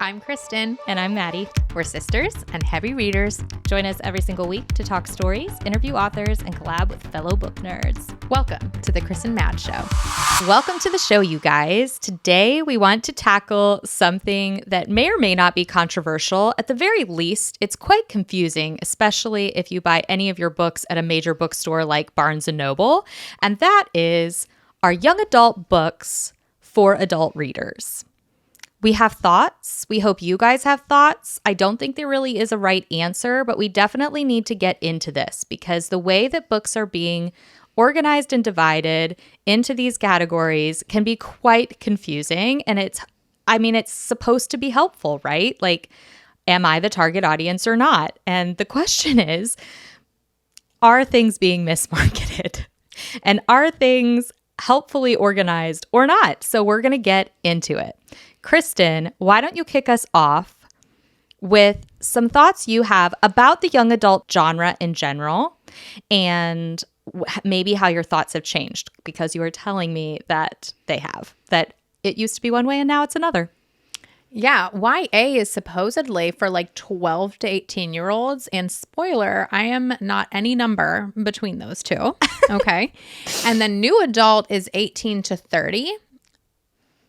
I'm Kristen. And I'm Maddie. We're sisters and heavy readers. Join us every single week to talk stories, interview authors, and collab with fellow book nerds. Welcome to the Kristen Mad Show. Welcome to the show, you guys. Today, we want to tackle something that may or may not be controversial. At the very least, it's quite confusing, especially if you buy any of your books at a major bookstore like Barnes & Noble. And that is, are young adult books for adult readers? We have thoughts. We hope you guys have thoughts. I don't think there really is a right answer, but we definitely need to get into this because the way that books are being organized and divided into these categories can be quite confusing. And it's supposed to be helpful, right? Like, am I the target audience or not? And the question is, are things being mismarketed? And are things helpfully organized or not? So we're going to get into it. Kristen, why don't you kick us off with some thoughts you have about the young adult genre in general and maybe how your thoughts have changed, because you were telling me that they have, that it used to be one way and now it's another. Yeah, YA is supposedly for like 12 to 18-year-olds. And spoiler, I am not any number between those two. Okay. And then new adult is 18 to 30.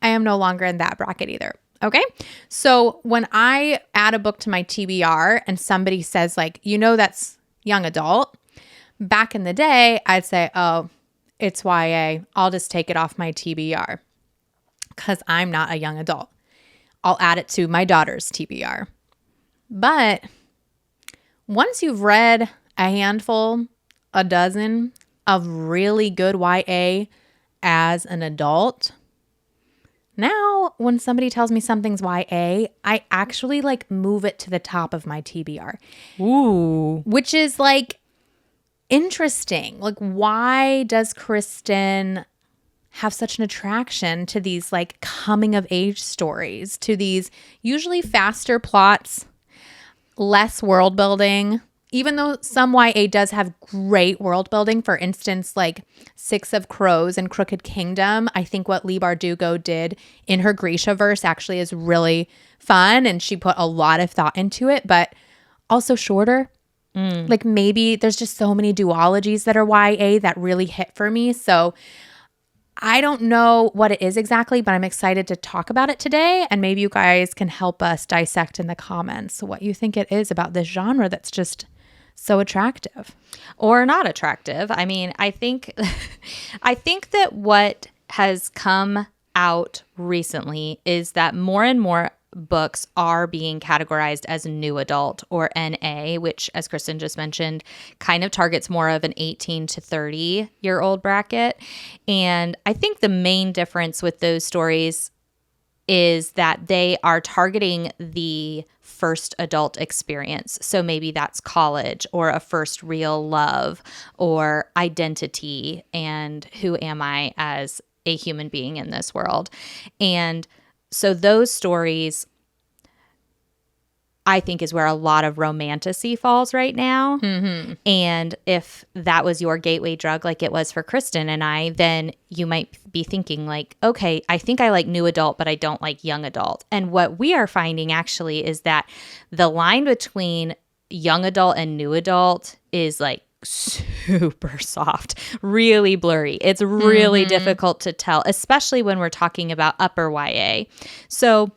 I am no longer in that bracket either. Okay. So when I add a book to my TBR and somebody says like, that's young adult, back in the day, I'd say, oh, it's YA. I'll just take it off my TBR because I'm not a young adult. I'll add it to my daughter's TBR. But once you've read a handful, a dozen of really good YA as an adult, now when somebody tells me something's YA, I actually like move it to the top of my TBR. Ooh. Which is like interesting. Like, why does Kristen have such an attraction to these like coming of age stories, to these usually faster plots, less world building, even though some YA does have great world building. For instance, like Six of Crows and Crooked Kingdom. I think what Leigh Bardugo did in her Grishaverse actually is really fun, and she put a lot of thought into it, but also shorter. Like, maybe there's just so many duologies that are YA that really hit for me. So I don't know what it is exactly, but I'm excited to talk about it today. And maybe you guys can help us dissect in the comments what you think it is about this genre that's just so attractive. Or not attractive. I mean, I think that what has come out recently is that more and more books are being categorized as new adult, or NA, which, as Kristen just mentioned, kind of targets more of an 18 to 30-year-old bracket. And I think the main difference with those stories is that they are targeting the first adult experience. So maybe that's college, or a first real love, or identity, and who am I as a human being in this world. And so those stories, I think, is where a lot of romantasy falls right now. Mm-hmm. And if that was your gateway drug, like it was for Kristen and I, then you might be thinking like, okay, I think I like new adult, but I don't like young adult. And what we are finding actually is that the line between young adult and new adult is like super soft, really blurry. It's really difficult to tell, especially when we're talking about upper YA. So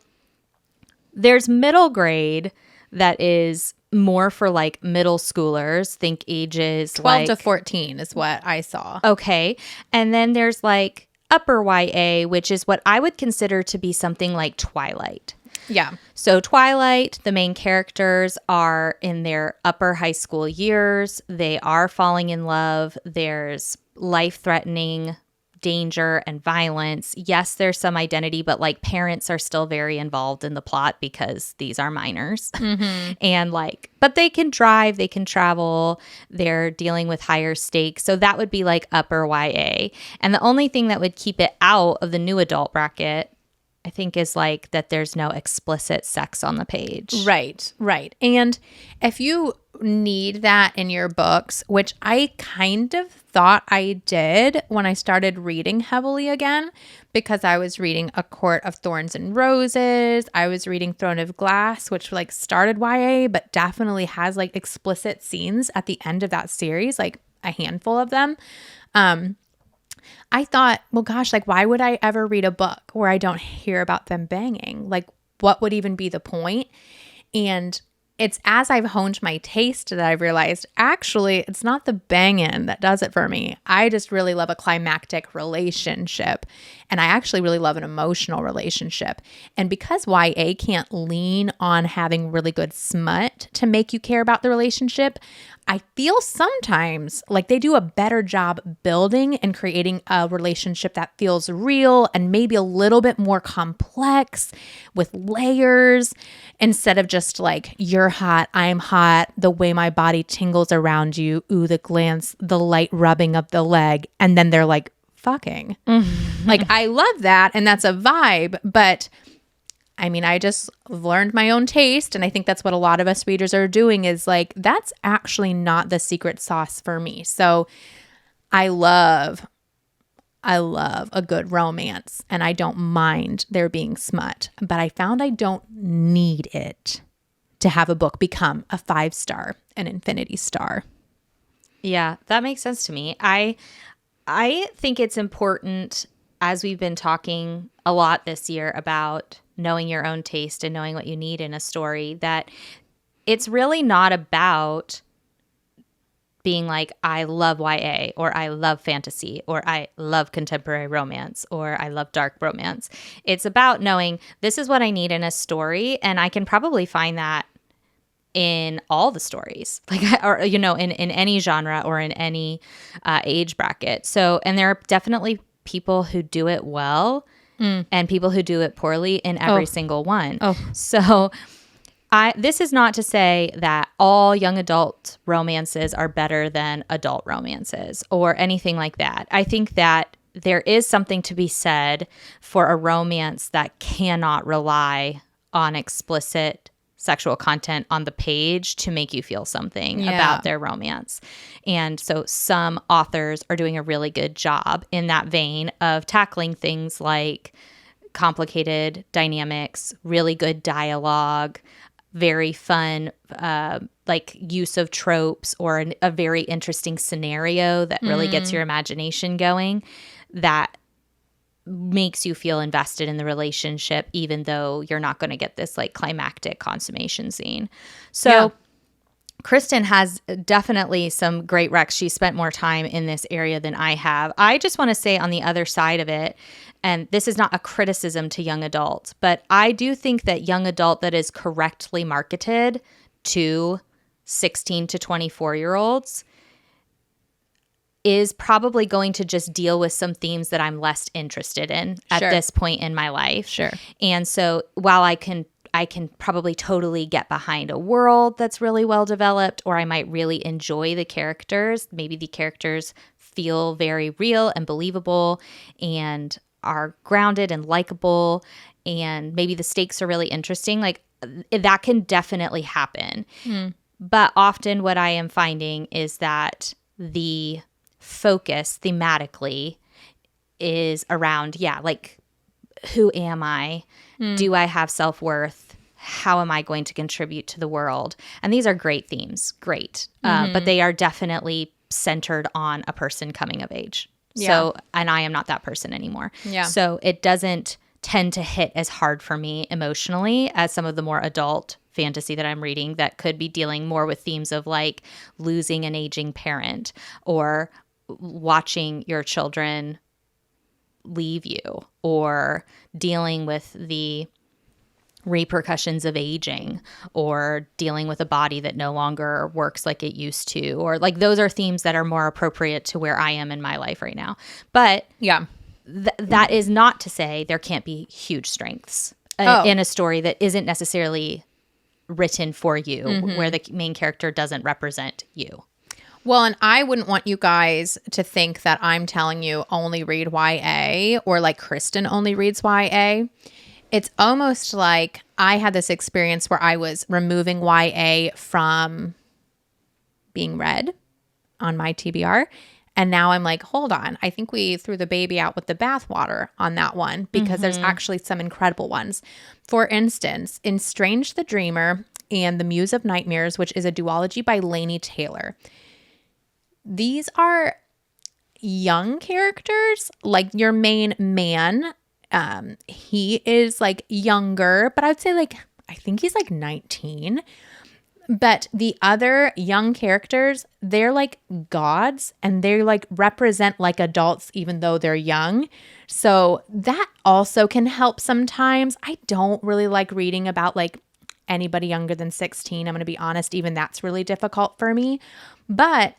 there's middle grade that is more for like middle schoolers, think ages 12 to 14 is what I saw. Okay. And then there's like upper YA, which is what I would consider to be something like Twilight. Yeah. So Twilight, the main characters are in their upper high school years. They are falling in love. There's life-threatening danger and violence. Yes, there's some identity, but like parents are still very involved in the plot because these are minors. Mm-hmm. And but they can drive, they can travel, they're dealing with higher stakes. So that would be like upper YA. And the only thing that would keep it out of the new adult bracket I think, is like that there's no explicit sex on the page. Right. And if you need that in your books, which I kind of thought I did when I started reading heavily again, because I was reading A Court of Thorns and Roses. I was reading Throne of Glass, which like started YA, but definitely has like explicit scenes at the end of that series, like a handful of them. I thought, well, gosh, like, why would I ever read a book where I don't hear about them banging? Like, what would even be the point? And it's as I've honed my taste that I've realized, actually, it's not the banging that does it for me. I just really love a climactic relationship. And I actually really love an emotional relationship. And because YA can't lean on having really good smut to make you care about the relationship, I feel sometimes like they do a better job building and creating a relationship that feels real and maybe a little bit more complex with layers instead of just like, you're hot, I'm hot, the way my body tingles around you, ooh, the glance, the light rubbing of the leg, and then they're like fucking. Like, I love that, and that's a vibe, but I mean, I just learned my own taste, and I think that's what a lot of us readers are doing is like, that's actually not the secret sauce for me. So I love a good romance, and I don't mind there being smut, but I found I don't need it to have a book become a 5-star, an infinity star. Yeah, that makes sense to me. I think it's important, as we've been talking a lot this year about knowing your own taste and knowing what you need in a story, that it's really not about being like, I love YA or I love fantasy or I love contemporary romance or I love dark romance. It's about knowing this is what I need in a story, and I can probably find that in all the stories, like, or, you know, in any genre or in any age bracket. So, and there are definitely people who do it well and people who do it poorly in every single one. So this is not to say that all young adult romances are better than adult romances or anything like that. I think that there is something to be said for a romance that cannot rely on explicit sexual content on the page to make you feel something about their romance. And so some authors are doing a really good job in that vein of tackling things like complicated dynamics, really good dialogue, very fun like use of tropes, or a very interesting scenario that really gets your imagination going, that makes you feel invested in the relationship, even though you're not going to get this like climactic consummation scene. So Kristen has definitely some great recs. She spent more time in this area than I have. I just want to say on the other side of it, and this is not a criticism to young adult, but I do think that young adult that is correctly marketed to 16 to 24-year-olds is probably going to just deal with some themes that I'm less interested in at this point in my life. Sure. And so while I can probably totally get behind a world that's really well developed, or I might really enjoy the characters, maybe the characters feel very real and believable and are grounded and likable, and maybe the stakes are really interesting, like that can definitely happen. But often what I am finding is that the focus thematically is around, like, who am I? Do I have self-worth? How am I going to contribute to the world? And these are great themes, but they are definitely centered on a person coming of age. So, and I am not that person anymore. So it doesn't tend to hit as hard for me emotionally as some of the more adult fantasy that I'm reading that could be dealing more with themes of like losing an aging parent or watching your children leave you, or dealing with the repercussions of aging, or dealing with a body that no longer works like it used to, or like those are themes that are more appropriate to where I am in my life right now. But that is not to say there can't be huge strengths in a story that isn't necessarily written for you, where the main character doesn't represent you. Well, and I wouldn't want you guys to think that I'm telling you only read YA, or like Kristen only reads YA. it's almost like I had this experience where I was removing YA from being read on my TBR. And now I'm like, hold on. I think we threw the baby out with the bathwater on that one because there's actually some incredible ones. For instance, in Strange the Dreamer and The Muse of Nightmares, which is a duology by Laini Taylor. These are young characters, like your main man. He is like younger, but I would say like, I think he's like 19. But the other young characters, they're like gods and they like represent like adults even though they're young. So that also can help sometimes. I don't really like reading about like anybody younger than 16. I'm going to be honest, even that's really difficult for me. But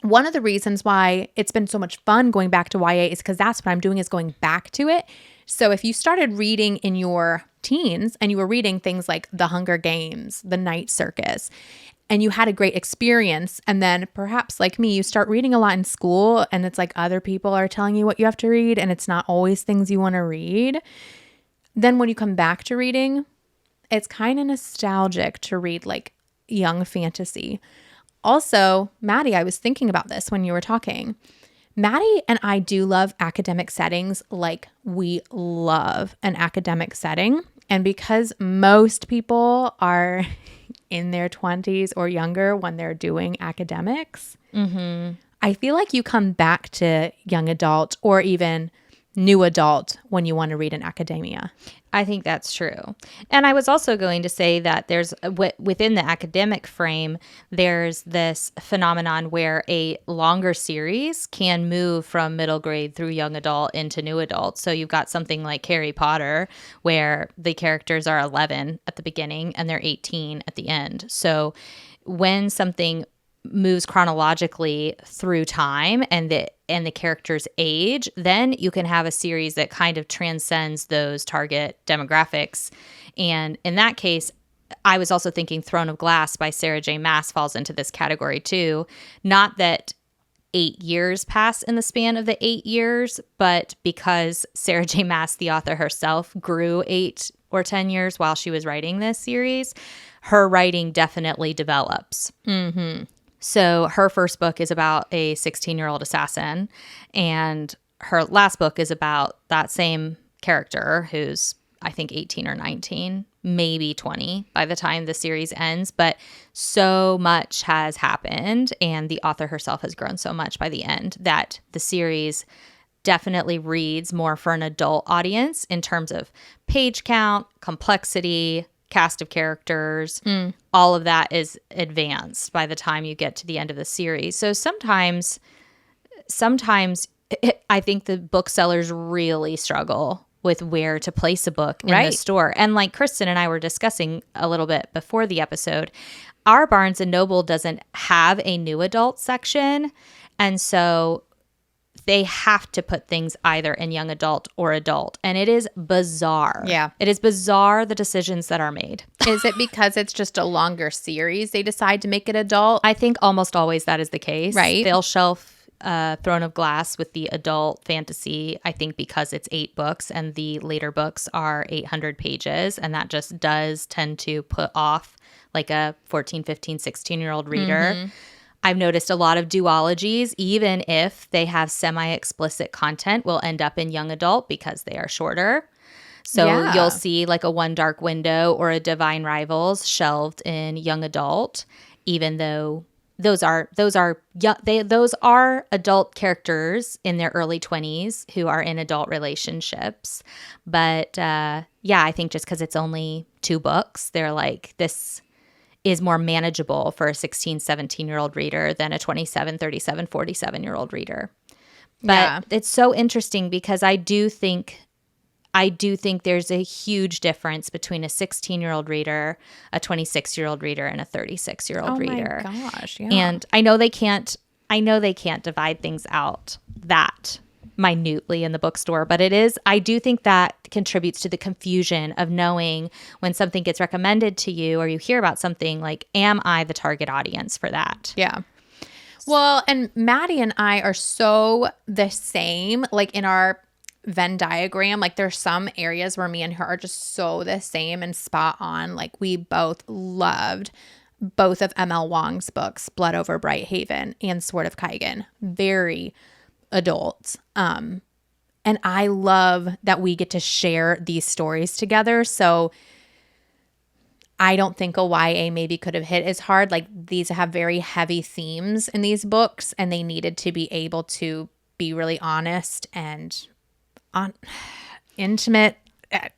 one of the reasons why it's been so much fun going back to YA is because that's what I'm doing is going back to it. So if you started reading in your teens and you were reading things like The Hunger Games, The Night Circus, and you had a great experience, and then perhaps like me, you start reading a lot in school and it's like other people are telling you what you have to read and it's not always things you want to read, then when you come back to reading, it's kind of nostalgic to read like young fantasy. Also, Maddie, I was thinking about this when you were talking. Maddie and I do love academic settings, like we love an academic setting. And because most people are in their 20s or younger when they're doing academics, I feel like you come back to young adult or even new adult when you want to read in academia. I think that's true. And I was also going to say that there's within the academic frame, there's this phenomenon where a longer series can move from middle grade through young adult into new adult. So you've got something like Harry Potter where the characters are 11 at the beginning and they're 18 at the end. So when something moves chronologically through time and the character's age, then you can have a series that kind of transcends those target demographics. And in that case, I was also thinking Throne of Glass by Sarah J. Maas falls into this category too. Not that 8 years pass in the span of the 8 years, but because Sarah J. Maas, the author herself, grew 8 or 10 years while she was writing this series, her writing definitely develops. So her first book is about a 16-year-old assassin, and her last book is about that same character who's, I think, 18 or 19, maybe 20 by the time the series ends. But so much has happened, and the author herself has grown so much by the end that the series definitely reads more for an adult audience in terms of page count, complexity, cast of characters, all of that is advanced by the time you get to the end of the series. So sometimes I think the booksellers really struggle with where to place a book in the store. And like Kristen and I were discussing a little bit before the episode, our Barnes & Noble doesn't have a new adult section. And so they have to put things either in young adult or adult. And it is bizarre. Yeah. It is bizarre, the decisions that are made. Is it because it's just a longer series they decide to make it adult? I think almost always that is the case. Right. They'll shelf Throne of Glass with the adult fantasy, I think because it's 8 books and the later books are 800 pages. And that just does tend to put off like a 14, 15, 16-year-old reader. I've noticed a lot of duologies, even if they have semi-explicit content, will end up in young adult because they are shorter. So you'll see like a One Dark Window or a Divine Rivals shelved in young adult, even though those are adult characters in their early 20s who are in adult relationships. But I think just because it's only 2 books, they're like, this is more manageable for a 16, 17-year-old reader than a 27, 37, 47-year-old reader. But it's so interesting because I do think there's a huge difference between a 16-year-old reader, a 26-year-old reader, and a 36-year-old reader. Oh my gosh, yeah. And I know they can't divide things out that minutely in the bookstore, but I do think that contributes to the confusion of knowing when something gets recommended to you or you hear about something, like, am I the target audience for that? Yeah. Well, and Maddie and I are so the same, like in our Venn diagram. Like there's some areas where me and her are just so the same and spot on. Like we both loved both of M.L. Wong's books, Blood Over Brighthaven and Sword of Kaigan. Very adult. And I love that we get to share these stories together. So I don't think a YA maybe could have hit as hard. Like these have very heavy themes in these books, and they needed to be able to be really honest and intimate.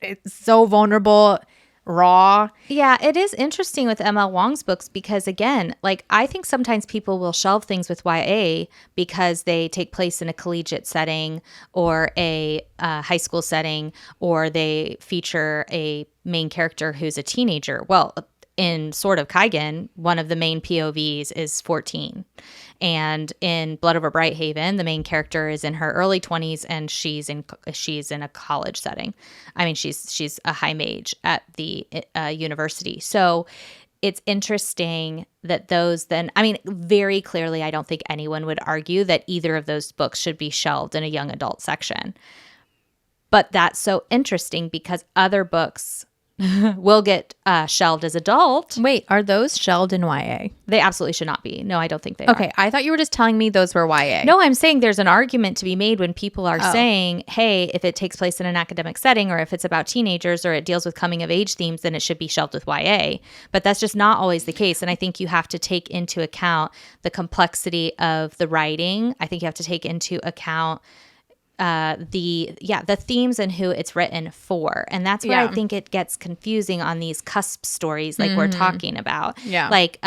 It's so vulnerable, raw. Yeah, it is interesting with ML Wong's books because, again, like I think sometimes people will shelve things with YA because they take place in a collegiate setting or a high school setting, or they feature a main character who's a teenager. Well, in Sword of Kaigan, one of the main POVs is 14. And in Blood Over Brighthaven, the main character is in her early 20s, and she's in a college setting. I mean, she's a high mage at the university. So it's interesting that those then, I mean, very clearly, I don't think anyone would argue that either of those books should be shelved in a young adult section. But that's so interesting because other books will get shelved as adult. Wait, are those shelved in YA? They absolutely should not be. No, I don't think they are. Okay, I thought you were just telling me those were YA. No, I'm saying there's an argument to be made when people are saying, hey, if it takes place in an academic setting, or if it's about teenagers, or it deals with coming of age themes, then it should be shelved with YA. But that's just not always the case. And I think you have to take into account the complexity of the writing. I think you have to take into account the themes and who it's written for. And that's where I think it gets confusing on these cusp stories like we're talking about. Yeah. Like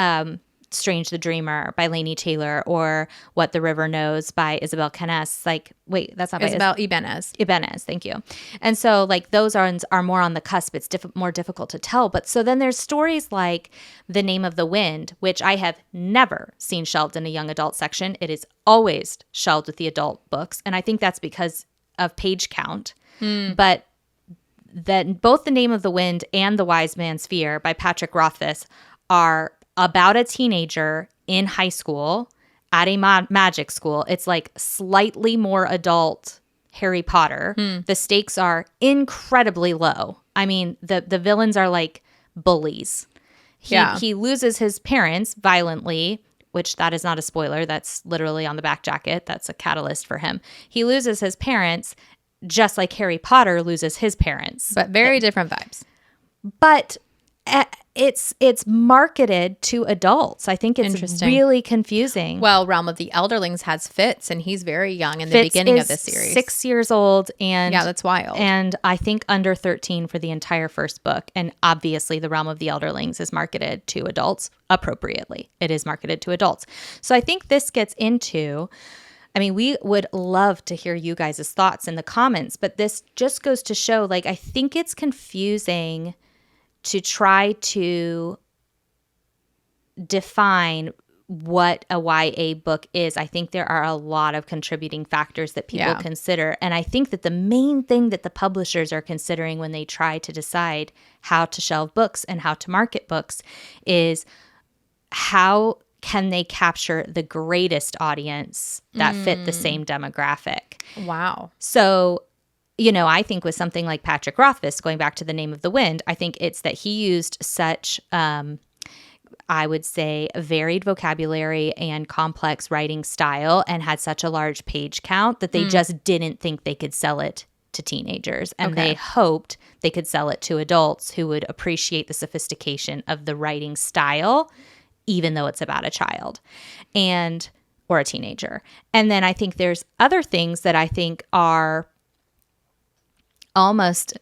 Strange the Dreamer by Laini Taylor, or What the River Knows by Isabel Canes. Like, wait, that's not by Isabel Ibanez. Ibanez, thank you. And so like those are more on the cusp. It's more difficult to tell. But so then there's stories like The Name of the Wind, which I have never seen shelved in a young adult section. It is always shelved with the adult books. And I think that's because of page count. But then both The Name of the Wind and The Wise Man's Fear by Patrick Rothfuss are about a teenager in high school at a magic school. It's like slightly more adult Harry Potter. The stakes are incredibly low. I mean, the villains are like bullies. He loses his parents violently, which that is not a spoiler. That's literally on the back jacket. That's a catalyst for him. He loses his parents just like Harry Potter loses his parents. But very different vibes. But it's marketed to adults. I think it's really confusing. Well, Realm of the Elderlings has Fitz, and he's very young in the beginning of the series. 6 years old, and yeah, that's wild. And I think under 13 for the entire first book. And obviously, the Realm of the Elderlings is marketed to adults appropriately. It is marketed to adults. So I think this gets into. I mean, we would love to hear you guys' thoughts in the comments, but this just goes to show, like, I think it's confusing to try to define what a YA book is. I think there are a lot of contributing factors that people consider. And I think that the main thing that the publishers are considering when they try to decide how to shelve books and how to market books is how can they capture the greatest audience that fit the same demographic. Wow. So I think with something like Patrick Rothfuss, going back to The Name of the Wind, I think it's that he used such, I would say, varied vocabulary and complex writing style and had such a large page count that they just didn't think they could sell it to teenagers. And they hoped they could sell it to adults who would appreciate the sophistication of the writing style, even though it's about a child or a teenager. And then I think there's other things that I think are almost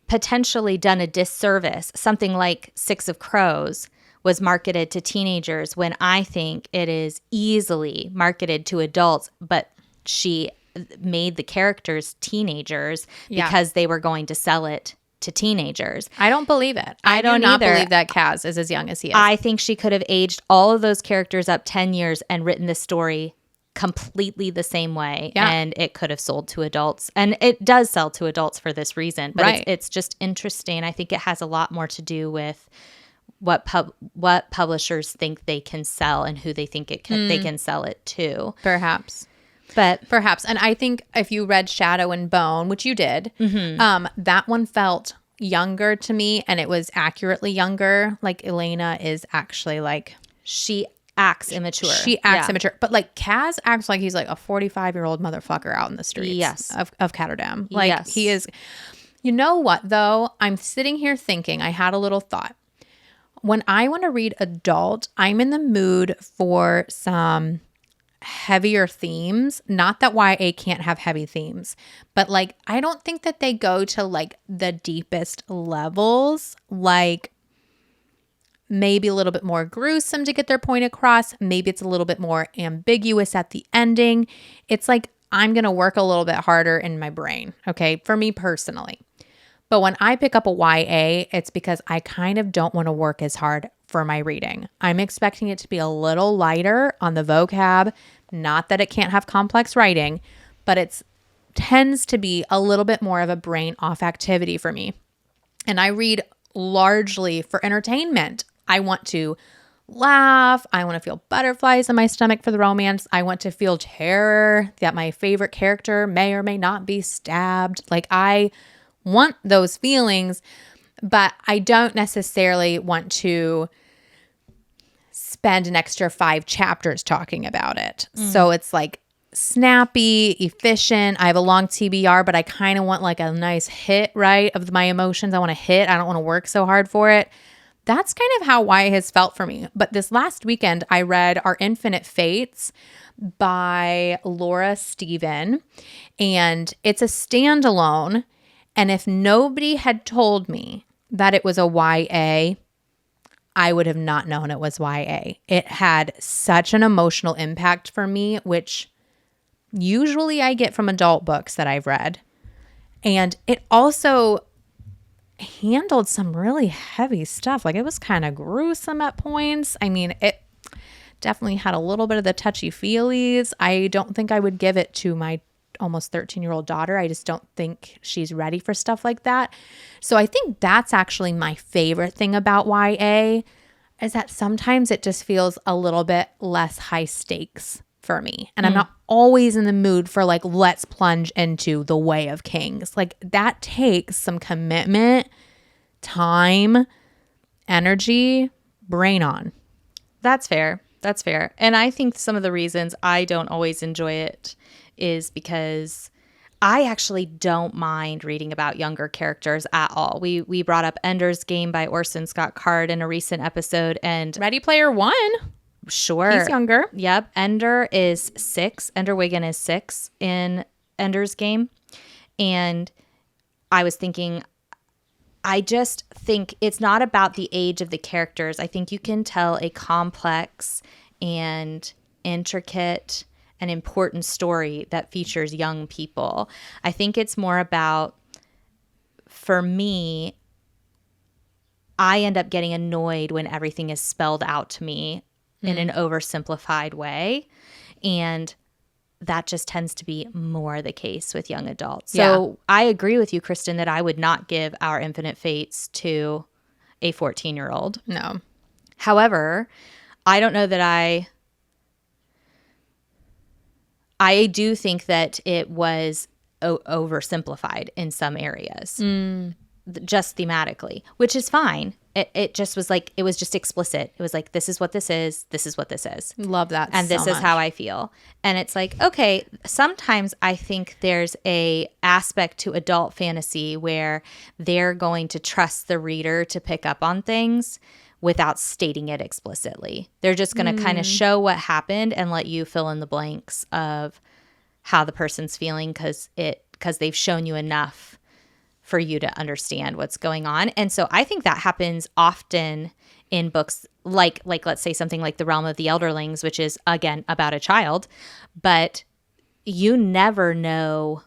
potentially done a disservice. Something like Six of Crows was marketed to teenagers when I think it is easily marketed to adults, but she made the characters teenagers because they were going to sell it to teenagers. I don't believe it. I do not believe that Kaz is as young as he is. I think she could have aged all of those characters up 10 years and written this story completely the same way, and it could have sold to adults, and it does sell to adults for this reason. But it's just interesting. I think it has a lot more to do with what publishers think they can sell and who they think they can sell it to. Perhaps. But perhaps. And I think if you read Shadow and Bone, which you did, that one felt younger to me, and it was accurately younger. Like Elena is actually like she acts immature. She acts immature. But like Kaz acts like he's like a 45-year-old motherfucker out in the streets of Catterdam. Like he is. You know what though? I'm sitting here thinking, I had a little thought. When I want to read adult, I'm in the mood for some heavier themes. Not that YA can't have heavy themes, but like I don't think that they go to like the deepest levels. Like maybe a little bit more gruesome to get their point across. Maybe it's a little bit more ambiguous at the ending. It's like I'm going to work a little bit harder in my brain, okay, for me personally. But when I pick up a YA, it's because I kind of don't want to work as hard for my reading. I'm expecting it to be a little lighter on the vocab. Not that it can't have complex writing, but it tends to be a little bit more of a brain off activity for me. And I read largely for entertainment. I want to laugh. I want to feel butterflies in my stomach for the romance. I want to feel terror that my favorite character may or may not be stabbed. Like I want those feelings, but I don't necessarily want to spend an extra 5 chapters talking about it. So it's like snappy, efficient. I have a long TBR, but I kind of want like a nice hit, right, of my emotions. I want to hit. I don't want to work so hard for it. That's kind of how YA has felt for me. But this last weekend, I read Our Infinite Fates by Laura Stephen, and it's a standalone. And if nobody had told me that it was a YA, I would have not known it was YA. It had such an emotional impact for me, which usually I get from adult books that I've read. And it also handled some really heavy stuff. Like it was kind of gruesome at points. I mean, it definitely had a little bit of the touchy-feelies. I don't think I would give it to my almost 13-year-old daughter. I just don't think she's ready for stuff like that. So I think that's actually my favorite thing about YA is that sometimes it just feels a little bit less high stakes for me. And I'm not always in the mood for like, let's plunge into The Way of Kings. Like that takes some commitment, time, energy, brain on. That's fair. That's fair. And I think some of the reasons I don't always enjoy it is because I actually don't mind reading about younger characters at all. We brought up Ender's Game by Orson Scott Card in a recent episode, and Ready Player One. Sure. He's younger. Yep. Ender is 6. Ender Wiggin is 6 in Ender's Game. And I was thinking, I just think it's not about the age of the characters. I think you can tell a complex and intricate and important story that features young people. I think it's more about, for me, I end up getting annoyed when everything is spelled out to me in an oversimplified way. And that just tends to be more the case with young adults. So I agree with you, Kristen, that I would not give Our Infinite Fates to a 14-year-old. No. However, I don't know that I do think that it was oversimplified in some areas, just thematically, which is fine. It just was like, it was just explicit. It was like, this is what this is. This is what this is. Love that. And this is how I feel. And it's like, okay, sometimes I think there's a aspect to adult fantasy where they're going to trust the reader to pick up on things without stating it explicitly. They're just going to kind of show what happened and let you fill in the blanks of how the person's feeling because they've shown you enough for you to understand what's going on. And so I think that happens often in books like let's say something like The Realm of the Elderlings, which is, again, about a child, but you never know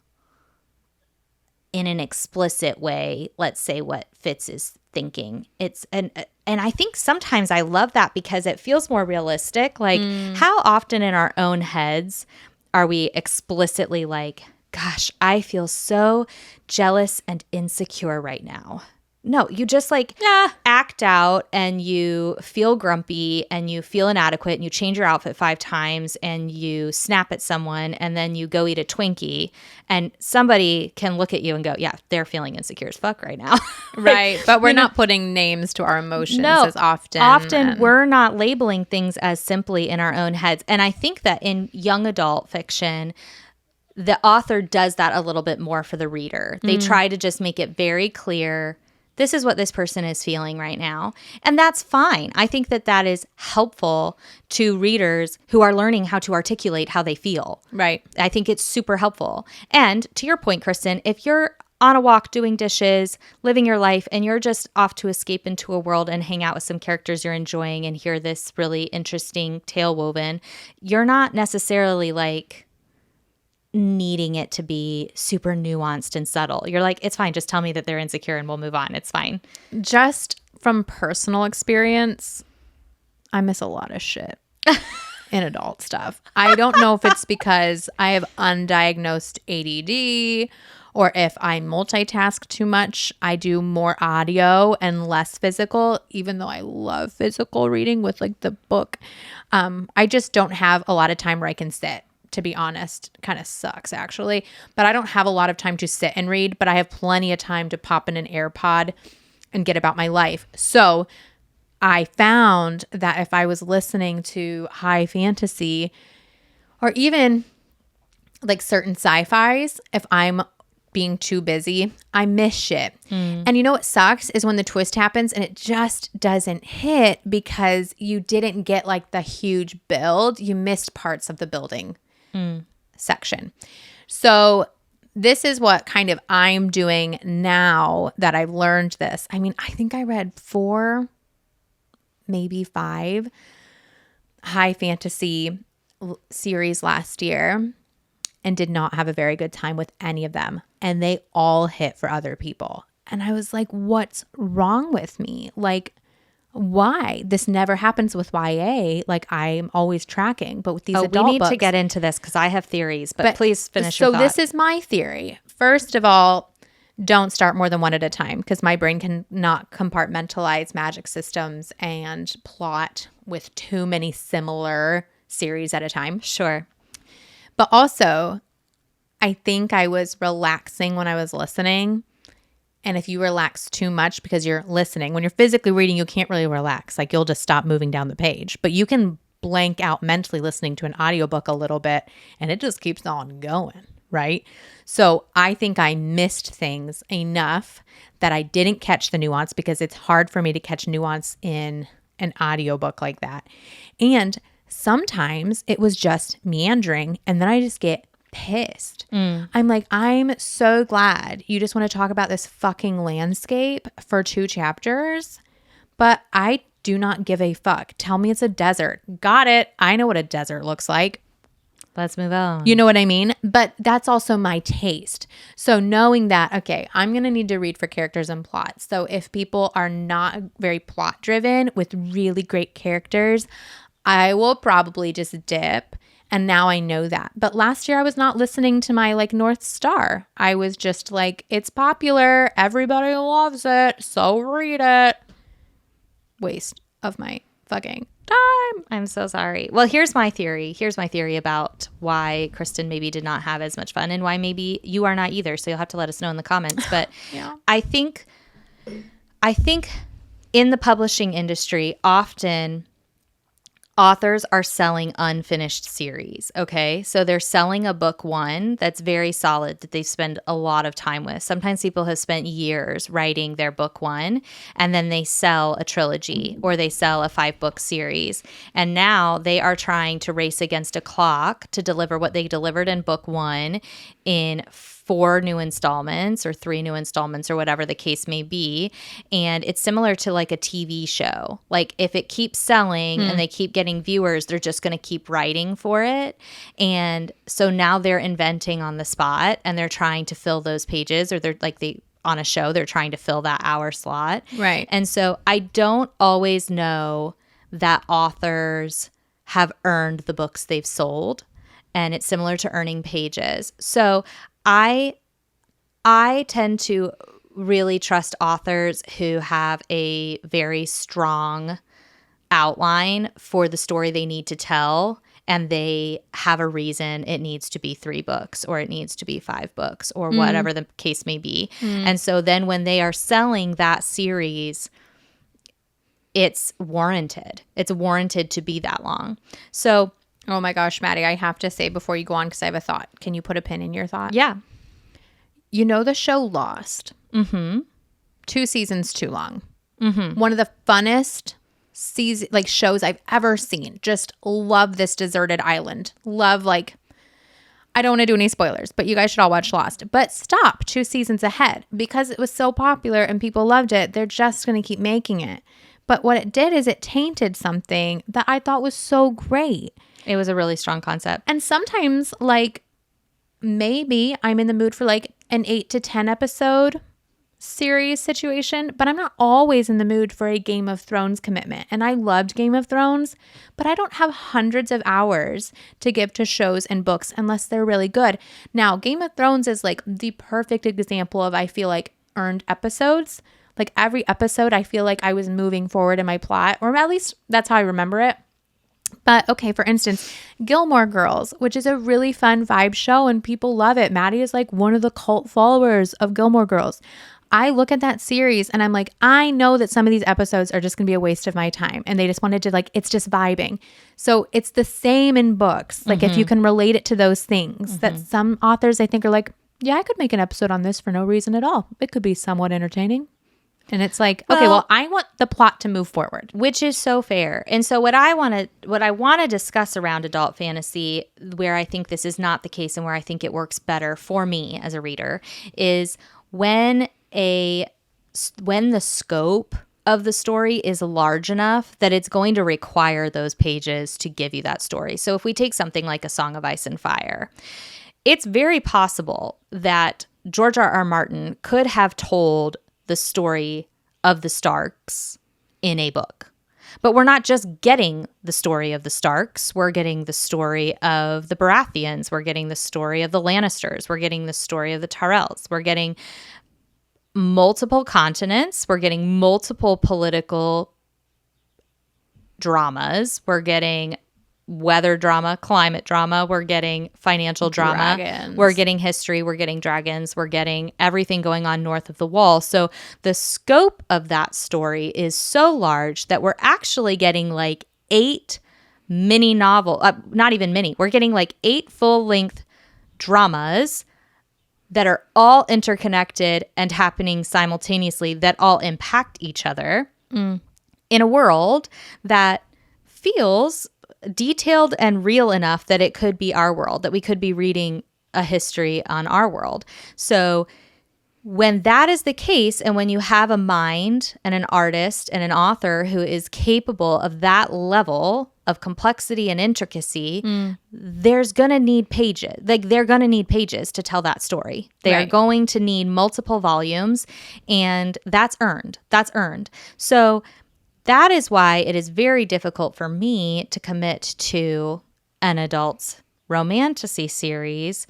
in an explicit way, let's say, what Fitz is thinking. And I think sometimes I love that because it feels more realistic. Like how often in our own heads are we explicitly like, gosh, I feel so jealous and insecure right now. No, you just like act out and you feel grumpy and you feel inadequate and you change your outfit 5 times and you snap at someone and then you go eat a Twinkie and somebody can look at you and go, yeah, they're feeling insecure as fuck right now. Right. But we're not putting names to our emotions as often. Often we're not labeling things as simply in our own heads. And I think that in young adult fiction, the author does that a little bit more for the reader. They try to just make it very clear, this is what this person is feeling right now. And that's fine. I think that that is helpful to readers who are learning how to articulate how they feel. Right. I think it's super helpful. And to your point, Kristen, if you're on a walk doing dishes, living your life, and you're just off to escape into a world and hang out with some characters you're enjoying and hear this really interesting tale woven, you're not necessarily like needing it to be super nuanced and subtle. You're like, it's fine. Just tell me that they're insecure and we'll move on. It's fine. Just from personal experience, I miss a lot of shit in adult stuff. I don't know if it's because I have undiagnosed ADD or if I multitask too much. I do more audio and less physical, even though I love physical reading with like the book. I just don't have a lot of time where I can sit. To be honest, kind of sucks actually, but I don't have a lot of time to sit and read, but I have plenty of time to pop in an AirPod and get about my life. So I found that if I was listening to high fantasy or even like certain sci-fis, if I'm being too busy, I miss shit. And you know what sucks is when the twist happens and it just doesn't hit because you didn't get like the huge build. You missed parts of the building section. So this is what kind of I'm doing now that I've learned this. I mean, I think I read 4, maybe 5 high fantasy series last year and did not have a very good time with any of them. And they all hit for other people. And I was like, what's wrong with me? Like, why? This never happens with YA. Like, I'm always tracking. But with these adult we need books, to get into this because I have theories. But please finish your so thought. this is my theory. First of all, don't start more than one at a time because my brain cannot compartmentalize magic systems and plot with too many similar series at a time. Sure. But also, I think I was relaxing when I was listening. And if you relax too much because you're listening, when you're physically reading, you can't really relax. Like you'll just stop moving down the page. But you can blank out mentally listening to an audiobook a little bit and it just keeps on going, right? So I think I missed things enough that I didn't catch the nuance because it's hard for me to catch nuance in an audiobook like that. And sometimes it was just meandering and then I just get pissed. I'm like, I'm so glad you just want to talk about this fucking landscape for 2 chapters, but I do not give a fuck. Tell me it's a desert. Got it. I know what a desert looks like. Let's move on. You know what I mean? But that's also my taste. So knowing that, okay, I'm going to need to read for characters and plots. So if people are not very plot driven with really great characters, I will probably just dip. And now I know that. But last year I was not listening to my like North Star. I was just like, it's popular. Everybody loves it. So read it. Waste of my fucking time. I'm so sorry. Well, here's my theory. Here's my theory about why Kristen maybe did not have as much fun and why maybe you are not either. So you'll have to let us know in the comments. But Yeah. I think in the publishing industry, often authors are selling unfinished series, okay? So they're selling a book 1 that's very solid that they spend a lot of time with. Sometimes people have spent years writing their book 1 and then they sell a trilogy or they sell a 5-book series. And now they are trying to race against a clock to deliver what they delivered in book 1 in 4 new installments or 3 new installments or whatever the case may be. And it's similar to like a TV show. Like if it keeps selling and they keep getting viewers, they're just going to keep writing for it. And so now they're inventing on the spot and they're trying to fill those pages, or they're like on a show, they're trying to fill that hour slot. Right. And so I don't always know that authors have earned the books they've sold. And it's similar to earning pages. So I tend to really trust authors who have a very strong outline for the story they need to tell, and they have a reason it needs to be 3 books or it needs to be 5 books or whatever the case may be. And so then when they are selling that series, it's warranted. It's warranted to be that long. So, oh my gosh, Maddie, I have to say before you go on, because I have a thought. Can you put a pin in your thought? yeah. You know the show Lost? 2 seasons too long. One of the funnest shows I've ever seen. Just love this deserted island. Love, like, I don't want to do any spoilers, but you guys should all watch Lost. But stop 2 seasons ahead because it was so popular and people loved it. They're just going to keep making it. But what it did is it tainted something that I thought was so great. It was a really strong concept. And sometimes, like, maybe I'm in the mood for like an 8 to 10 episode series situation, but I'm not always in the mood for a Game of Thrones commitment. And I loved Game of Thrones, but I don't have hundreds of hours to give to shows and books unless they're really good. Now, Game of Thrones is like the perfect example of, I feel like, earned episodes. Like every episode, I feel like I was moving forward in my plot, or at least that's how I remember it. But okay, for instance, Gilmore Girls, which is a really fun vibe show and people love it. Maddie is like one of the cult followers of Gilmore Girls. I look at that series and I'm like, I know that some of these episodes are just going to be a waste of my time. And they just wanted to, like, it's just vibing. So it's the same in books. Like if you can relate it to those things that some authors I think are like, yeah, I could make an episode on this for no reason at all. It could be somewhat entertaining. And it's like, okay, well, I want the plot to move forward, which is so fair. And so what I want to discuss around adult fantasy, where I think this is not the case and where I think it works better for me as a reader, is when the scope of the story is large enough that it's going to require those pages to give you that story. So if we take something like A Song of Ice and Fire, it's very possible that George R.R. Martin could have told the story of the Starks in a book. But we're not just getting the story of the Starks. We're getting the story of the Baratheons. We're getting the story of the Lannisters. We're getting the story of the Tyrells. We're getting multiple continents. We're getting multiple political dramas. We're getting weather drama, climate drama. We're getting financial drama. Dragons. We're getting history. We're getting dragons. We're getting everything going on north of the wall. So the scope of that story is so large that we're actually getting like 8 mini novel, not even mini. We're getting like 8 full-length dramas that are all interconnected and happening simultaneously that all impact each other in a world that feels detailed and real enough that it could be our world, that we could be reading a history on our world. So when that is the case, and when you have a mind and an artist and an author who is capable of that level of complexity and intricacy, there's going to need pages. Like they're going to need pages to tell that story. They are going to need multiple volumes, and that's earned. That's earned. So that is why it is very difficult for me to commit to an adult romantasy series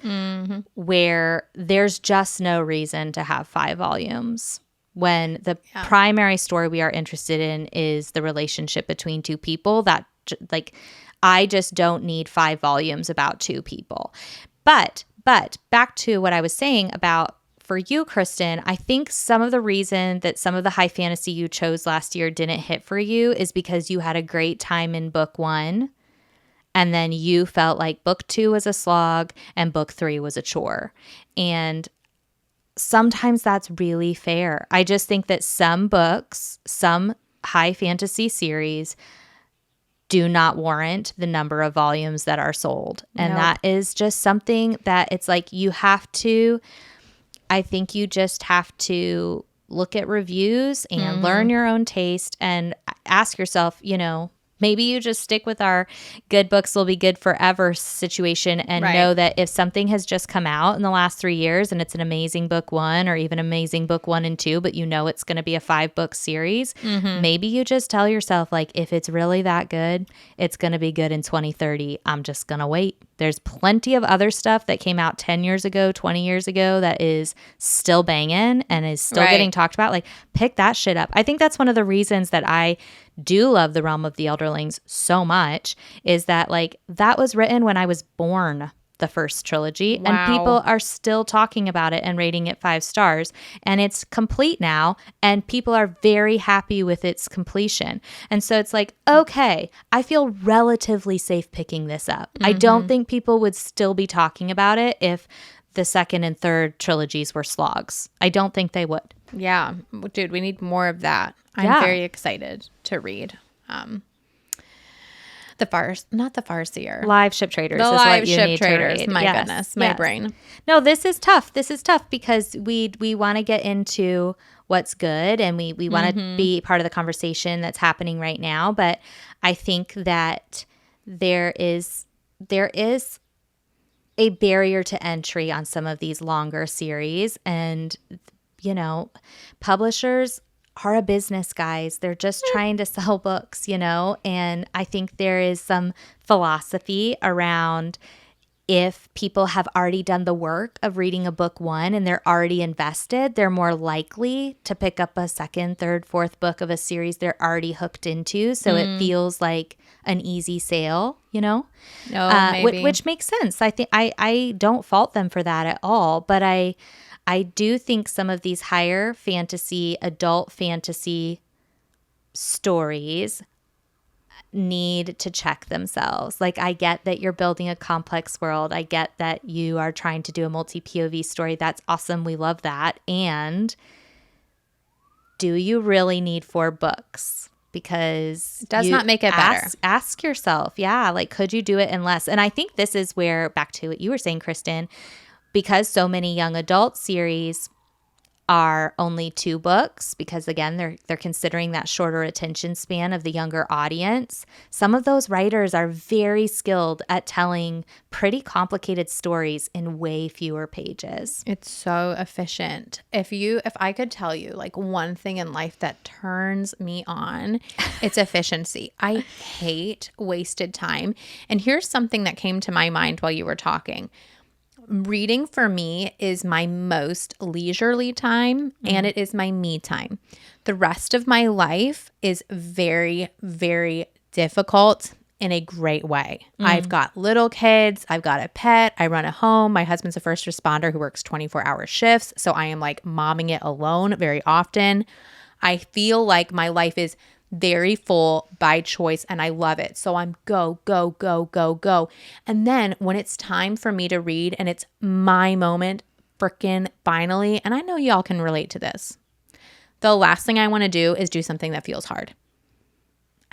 where there's just no reason to have 5 volumes when the primary story we are interested in is the relationship between 2 people. That, like, I just don't need 5 volumes about 2 people. But back to what I was saying about, for you, Kristen, I think some of the reason that some of the high fantasy you chose last year didn't hit for you is because you had a great time in book 1, and then you felt like book 2 was a slog and book 3 was a chore. And sometimes that's really fair. I just think that some books, some high fantasy series do not warrant the number of volumes that are sold. And that is just something that it's like you have to... I think you just have to look at reviews and learn your own taste and ask yourself, you know, maybe you just stick with our good books will be good forever situation and know that if something has just come out in the last 3 years and it's an amazing book 1 or even amazing book 1 and 2, but you know it's going to be a 5-book series, maybe you just tell yourself, like, if it's really that good, it's going to be good in 2030. I'm just going to wait. There's plenty of other stuff that came out 10 years ago, 20 years ago that is still banging and is still getting talked about. Like, pick that shit up. I think that's one of the reasons that I do love The Realm of the Elderlings so much, is that like that was written when I was born, the first trilogy, and people are still talking about it and rating it 5 stars, and it's complete now, and people are very happy with its completion. And so it's like, okay, I feel relatively safe picking this up. I don't think people would still be talking about it if the second and third trilogies were slogs. I don't think they would. Yeah, dude, we need more of that. I'm very excited to read not the Farseer. Live Ship Traders The is Live what you Ship need Traders. to read. My goodness, my brain. No, this is tough. This is tough because we want to get into what's good, and we want to be part of the conversation that's happening right now. But I think that there is a barrier to entry on some of these longer series, and you know, publishers are a business, guys. They're just trying to sell books, you know? And I think there is some philosophy around, if people have already done the work of reading a book one and they're already invested, they're more likely to pick up a second, third, fourth book of a series they're already hooked into. So it feels like an easy sale, you know? Which makes sense. I think I don't fault them for that at all, but I do think some of these higher fantasy, adult fantasy stories need to check themselves. Like, I get that you're building a complex world. I get that you are trying to do a multi-POV story. That's awesome. We love that. And do you really need 4 books? Because it does not make it better. Ask yourself, like, could you do it in less? And I think this is where, back to what you were saying, Kristen, because so many young adult series are only 2 books, because again, they're considering that shorter attention span of the younger audience. Some of those writers are very skilled at telling pretty complicated stories in way fewer pages. It's so efficient. If I could tell you like one thing in life that turns me on, it's efficiency. I hate wasted time. And here's something that came to my mind while you were talking. Reading for me is my most leisurely time, and it is my me time. The rest of my life is very, very difficult in a great way. I've got little kids. I've got a pet. I run a home. My husband's a first responder who works 24-hour shifts. So I am like momming it alone very often. I feel like my life is very full by choice, and I love it. So I'm go, go, go, go, go. And then when it's time for me to read and it's my moment, frickin' finally, and I know y'all can relate to this, the last thing I want to do is do something that feels hard.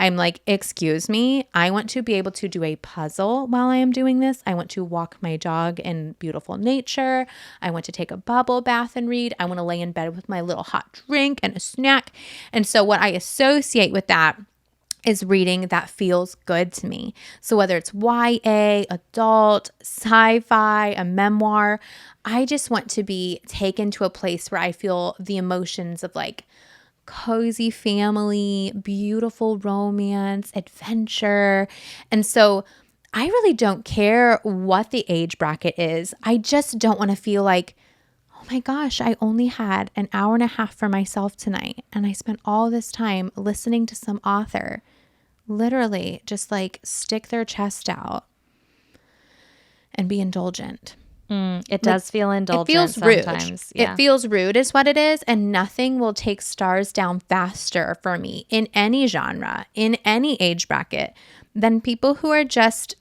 I'm like, excuse me, I want to be able to do a puzzle while I am doing this. I want to walk my dog in beautiful nature. I want to take a bubble bath and read. I want to lay in bed with my little hot drink and a snack. And so what I associate with that is reading that feels good to me. So whether it's YA, adult, sci-fi, a memoir, I just want to be taken to a place where I feel the emotions of like cozy family, beautiful romance, adventure. And so I really don't care what the age bracket is. I just don't want to feel like, oh my gosh, I only had an hour and a half for myself tonight, and I spent all this time listening to some author literally just like stick their chest out and be indulgent. It does feel indulgent. It feels rude. Sometimes. Yeah. It feels rude is what it is. And nothing will take stars down faster for me in any genre, in any age bracket, than people who are just,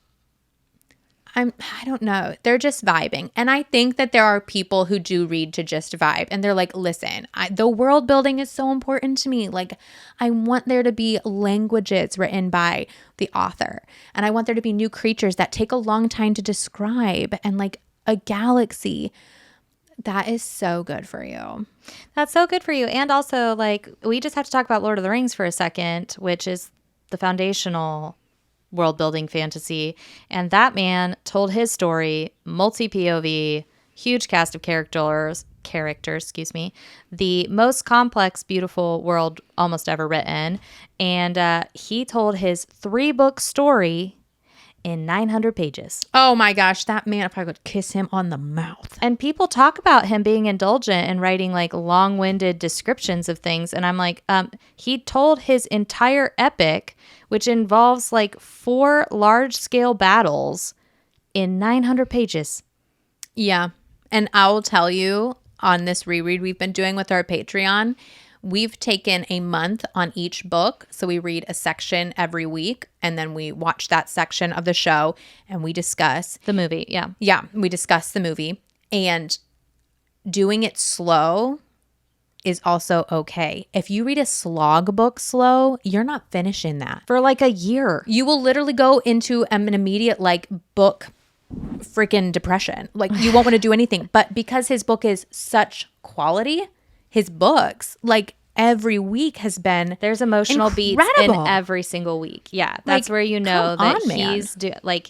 I don't know, they're just vibing. And I think that there are people who do read to just vibe. And they're like, listen, the world building is so important to me. Like, I want there to be languages written by the author. And I want there to be new creatures that take a long time to describe, and like a galaxy. That is so good for you. That's so good for you. And also, like, we just have to talk about Lord of the Rings for a second, which is the foundational world building fantasy. And that man told his story, multi-POV, huge cast of characters, the most complex, beautiful world almost ever written. And he told his 3-book story in 900 pages. Oh my gosh, that man, if I could kiss him on the mouth. And people talk about him being indulgent and writing like long-winded descriptions of things. And I'm like, he told his entire epic, which involves like 4 large-scale battles, in 900 pages. Yeah. And I'll tell you, on this reread we've been doing with our Patreon, we've taken a month on each book. So we read a section every week, and then we watch that section of the show and we discuss the movie. Yeah. Yeah, we discuss the movie. And doing it slow is also okay. If you read a slog book slow, you're not finishing that for like a year. You will literally go into an immediate like book freaking depression. Like you won't want to do anything. But because his book is such quality, his books, like every week has been there's emotional beats in every single week. Yeah, that's like, where you know that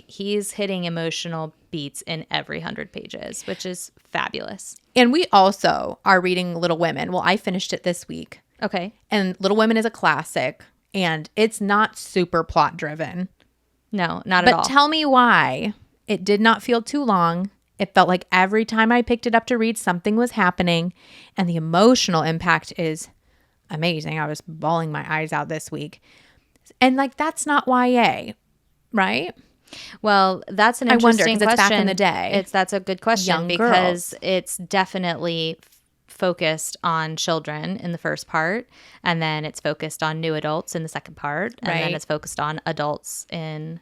he's hitting emotional beats in every 100 pages, which is fabulous. And we also are reading Little Women. Well, I finished it this week. Okay. And Little Women is a classic, and it's not super plot driven. No, not at all. But tell me why it did not feel too long. It felt like every time I picked it up to read, something was happening, and the emotional impact is amazing. I was bawling my eyes out this week. And like, that's not YA, right? Well, that's an interesting question. It's back in the day. That's a good question. Young because girls. It's definitely focused on children in the first part, and then it's focused on new adults in the second part, and then it's focused on adults in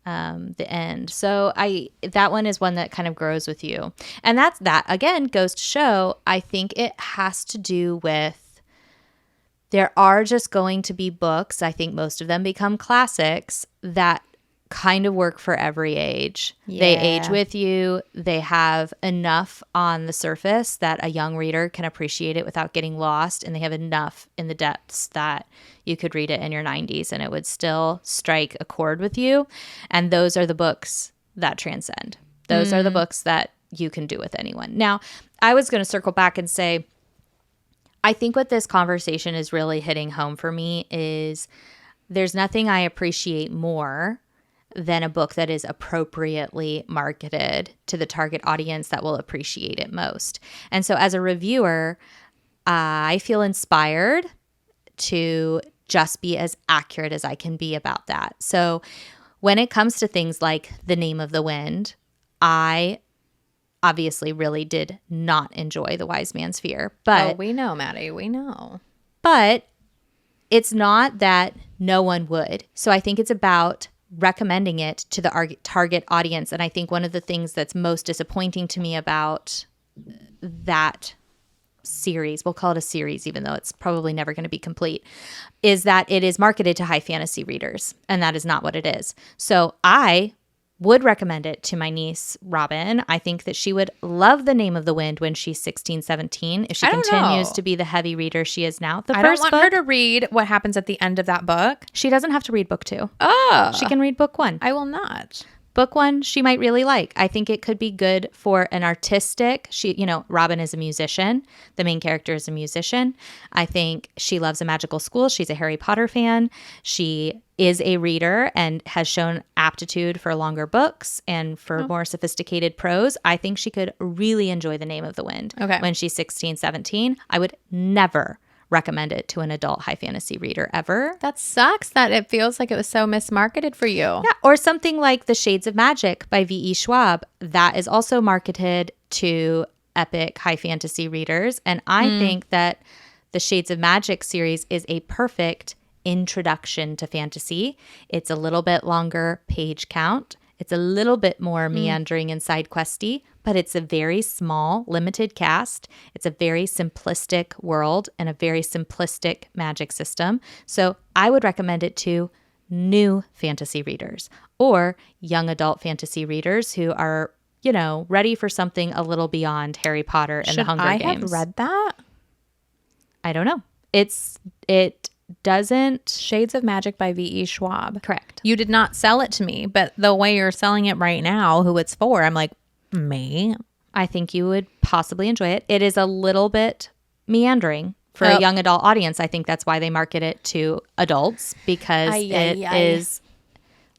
the end. So that one is one that kind of grows with you. And that again goes to show, I think it has to do with, there are just going to be books, I think most of them become classics, that kind of work for every age. Yeah. They age with you. They have enough on the surface that a young reader can appreciate it without getting lost, and they have enough in the depths that you could read it in your 90s and it would still strike a chord with you. And those are the books that transcend. Those are the books that you can do with anyone. Now, I was going to circle back and say, I think what this conversation is really hitting home for me is there's nothing I appreciate more than a book that is appropriately marketed to the target audience that will appreciate it most. And so as a reviewer, I feel inspired to just be as accurate as I can be about that. So when it comes to things like The Name of the Wind, I obviously really did not enjoy The Wise Man's Fear. But we know, Maddie, we know. But it's not that no one would. So I think it's about recommending it to the target audience. And I think one of the things that's most disappointing to me about that series, we'll call it a series, even though it's probably never going to be complete, is that it is marketed to high fantasy readers. And that is not what it is. So I would recommend it to my niece, Robin. I think that she would love The Name of the Wind when she's 16, 17, if she continues to be the heavy reader she is now. I don't want her to read what happens at the end of that book. She doesn't have to read book 2. Oh. She can read book 1. I will not. Book 1, she might really like. I think it could be good for an artistic. Robin is a musician. The main character is a musician. I think she loves a magical school. She's a Harry Potter fan. She is a reader and has shown aptitude for longer books and for more sophisticated prose. I think she could really enjoy The Name of the Wind when she's 16, 17. I would never recommend it to an adult high fantasy reader ever. That sucks that it feels like it was so mismarketed for you. Yeah, or something like The Shades of Magic by V.E. Schwab. That is also marketed to epic high fantasy readers. And I think that the Shades of Magic series is a perfect introduction to fantasy. It's a little bit longer page count. It's a little bit more meandering and side questy, but it's a very small, limited cast. It's a very simplistic world and a very simplistic magic system. So I would recommend it to new fantasy readers or young adult fantasy readers who are, ready for something a little beyond Harry Potter and the Hunger Games. Should I have read that? I don't know. It doesn't. Shades of Magic by V.E. Schwab. Correct. You did not sell it to me, but the way you're selling it right now, who it's for, I'm like, me. I think you would possibly enjoy it. It is a little bit meandering for a young adult audience. I think that's why they market it to adults, because it is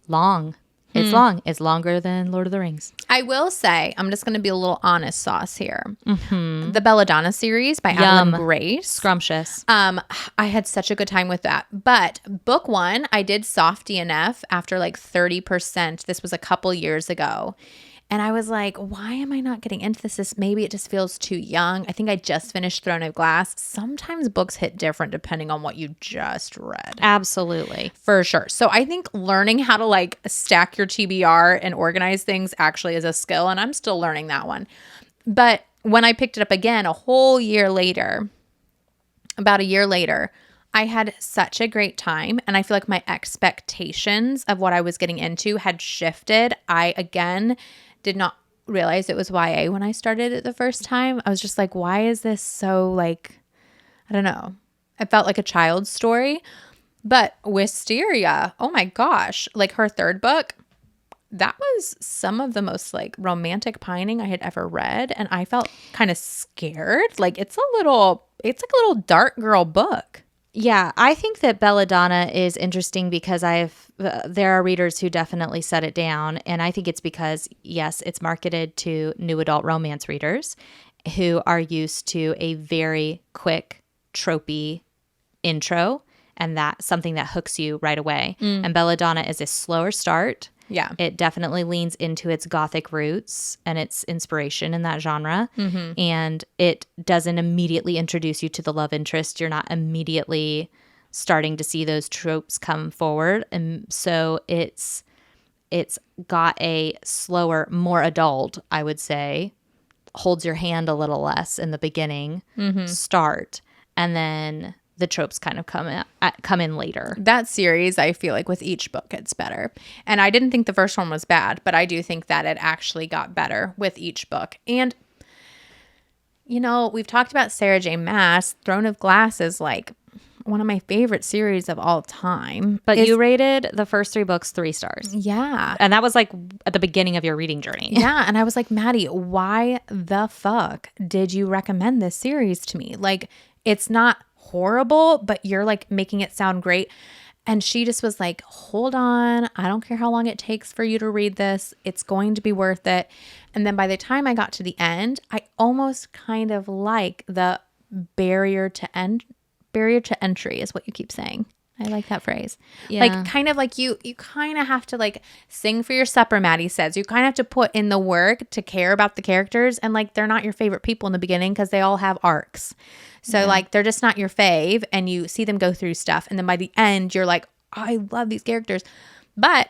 long It's long. It's longer than Lord of the Rings. I will say, I'm just going to be a little honest sauce here. The Belladonna series by Yum. Adeline Grace. Scrumptious. I had such a good time with that. But book one, I did soft DNF after like 30%. This was a couple years ago. And I was like, why am I not getting into this? Maybe it just feels too young. I think I just finished Throne of Glass. Sometimes books hit different depending on what you just read. Absolutely. For sure. So I think learning how to like stack your TBR and organize things actually is a skill. And I'm still learning that one. But when I picked it up again a whole year later, about a year later, I had such a great time. And I feel like my expectations of what I was getting into had shifted. I, again, did not realize it was YA when I started it the first time. I was just like, why is this so like, I don't know. It felt like a child's story. But Wisteria, oh my gosh, like her third book, that was some of the most like romantic pining I had ever read. And I felt kind of scared. Like it's like a little dark girl book. Yeah, I think that Belladonna is interesting because there are readers who definitely set it down, and I think it's because, yes, it's marketed to new adult romance readers who are used to a very quick, tropey intro, and that's something that hooks you right away. And Belladonna is a slower start. Yeah. It definitely leans into its gothic roots and its inspiration in that genre. And it doesn't immediately introduce you to the love interest. You're not immediately starting to see those tropes come forward. And so it's got a slower, more adult, I would say, holds your hand a little less in the beginning start. And then the tropes kind of come in later. That series, I feel like with each book, it's better. And I didn't think the first one was bad, but I do think that it actually got better with each book. And, you know, we've talked about Sarah J. Maas. Throne of Glass is like one of my favorite series of all time. But you rated the first 3 books 3 stars. Yeah. And that was like at the beginning of your reading journey. Yeah. And I was like, Maddie, why the fuck did you recommend this series to me? Like, it's not horrible, but you're like making it sound great. And she just was like, hold on. I don't care how long it takes for you to read this. It's going to be worth it. And then by the time I got to the end, I almost kind of like the barrier to entry is what you keep saying. I like that phrase. Yeah. Like kind of like you kind of have to like sing for your supper, Maddie says. You kind of have to put in the work to care about the characters. And like, they're not your favorite people in the beginning because they all have arcs. So like, they're just not your fave and you see them go through stuff. And then by the end, you're like, I love these characters. But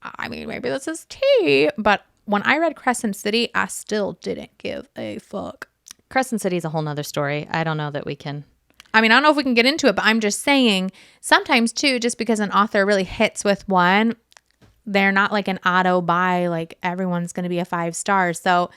I mean, maybe this is tea. But when I read Crescent City, I still didn't give a fuck. Crescent City is a whole nother story. I don't know that we can. I mean, I don't know if we can get into it, but I'm just saying sometimes too, just because an author really hits with one, they're not like an auto buy, like everyone's going to be a 5 stars. So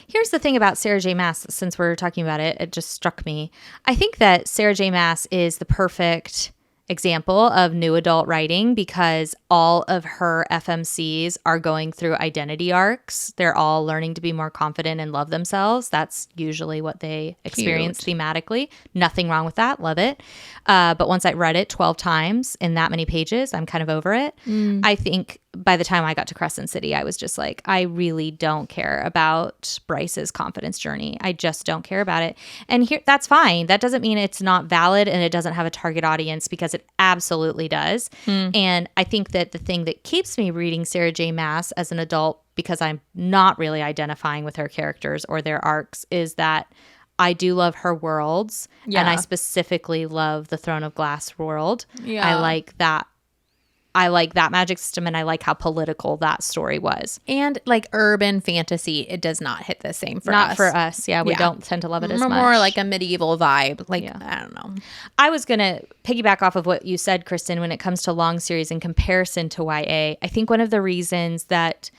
here's the thing about Sarah J. Maas, since we're talking about it, it just struck me. I think that Sarah J. Maas is the perfect example of new adult writing because all of her FMCs are going through identity arcs. They're all learning to be more confident and love themselves. That's usually what they experience thematically. Nothing wrong with that. Love it. But once I read it 12 times in that many pages, I'm kind of over it. I think by the time I got to Crescent City, I was just like, I really don't care about Bryce's confidence journey. I just don't care about it. And here, that's fine. That doesn't mean it's not valid and it doesn't have a target audience because it absolutely does. And I think that the thing that keeps me reading Sarah J. Maas as an adult, because I'm not really identifying with her characters or their arcs, is that I do love her worlds. Yeah. And I specifically love the Throne of Glass world. Yeah. I like that magic system and I like how political that story was. And like urban fantasy, it does not hit the same for us. Not for us. Yeah, we don't tend to love it as much. More like a medieval vibe. Like, I don't know. I was going to piggyback off of what you said, Kristen, when it comes to long series in comparison to YA. I think one of the reasons that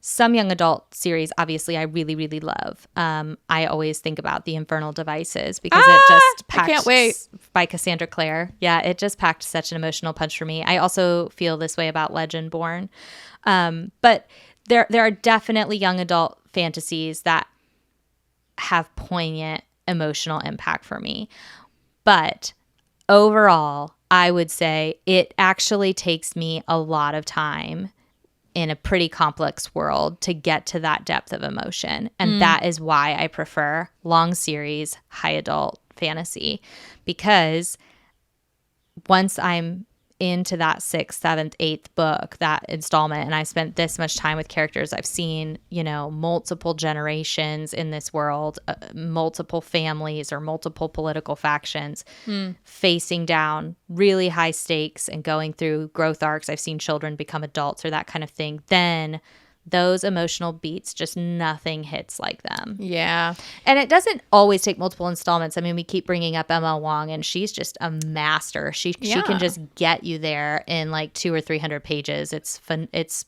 some young adult series, obviously, I really, really love. I always think about The Infernal Devices because it just packed. I can't wait. By Cassandra Clare. Yeah, it just packed such an emotional punch for me. I also feel this way about Legendborn. But there are definitely young adult fantasies that have poignant emotional impact for me. But overall, I would say it actually takes me a lot of time in a pretty complex world to get to that depth of emotion. And that is why I prefer long series, high adult fantasy, because once I'm into that 6th, 7th, 8th book, that installment, and I spent this much time with characters, I've seen, multiple generations in this world, multiple families or multiple political factions facing down really high stakes and going through growth arcs. I've seen children become adults or that kind of thing. Then those emotional beats, just nothing hits like them. Yeah. And it doesn't always take multiple installments. I mean, we keep bringing up Emma Wong, and she's just a master. She can just get you there in like 200 or 300 pages. It's fun. It's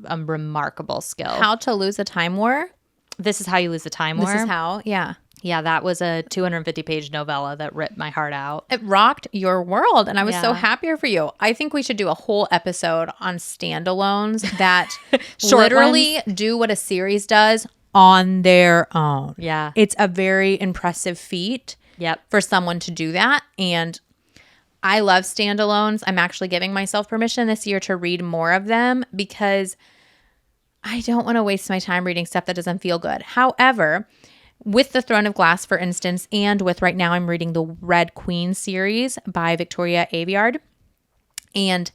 a remarkable skill. How to Lose a Time War. This is How You Lose a Time War. This is how, yeah. Yeah, that was a 250-page novella that ripped my heart out. It rocked your world, and I was so happier for you. I think we should do a whole episode on standalones that literally do what a series does on their own. Yeah. It's a very impressive feat for someone to do that, and I love standalones. I'm actually giving myself permission this year to read more of them because I don't want to waste my time reading stuff that doesn't feel good. However, with The Throne of Glass, for instance, and with right now I'm reading the Red Queen series by Victoria Aveyard. And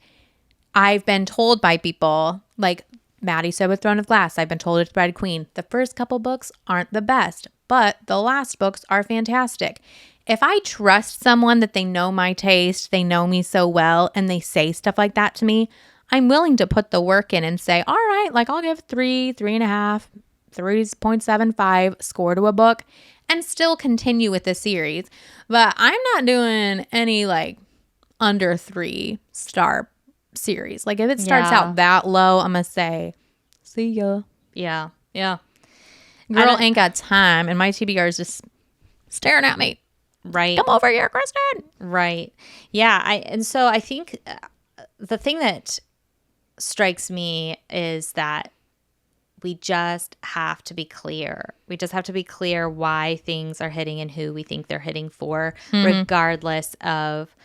I've been told by people, like Maddie said with Throne of Glass, I've been told it's Red Queen. The first couple books aren't the best, but the last books are fantastic. If I trust someone that they know my taste, they know me so well, and they say stuff like that to me, I'm willing to put the work in and say, all right, like I'll give 3.5, 3.75 score to a book and still continue with the series. But I'm not doing any like under 3-star series. Like if it starts out that low, I'm going to say, see ya. Yeah. Yeah. Girl ain't got time. And my TBR is just staring at me. Right. Come over here, Kristen. Right. Yeah. And so I think the thing that strikes me is that we just have to be clear. We just have to be clear why things are hitting and who we think they're hitting for, regardless of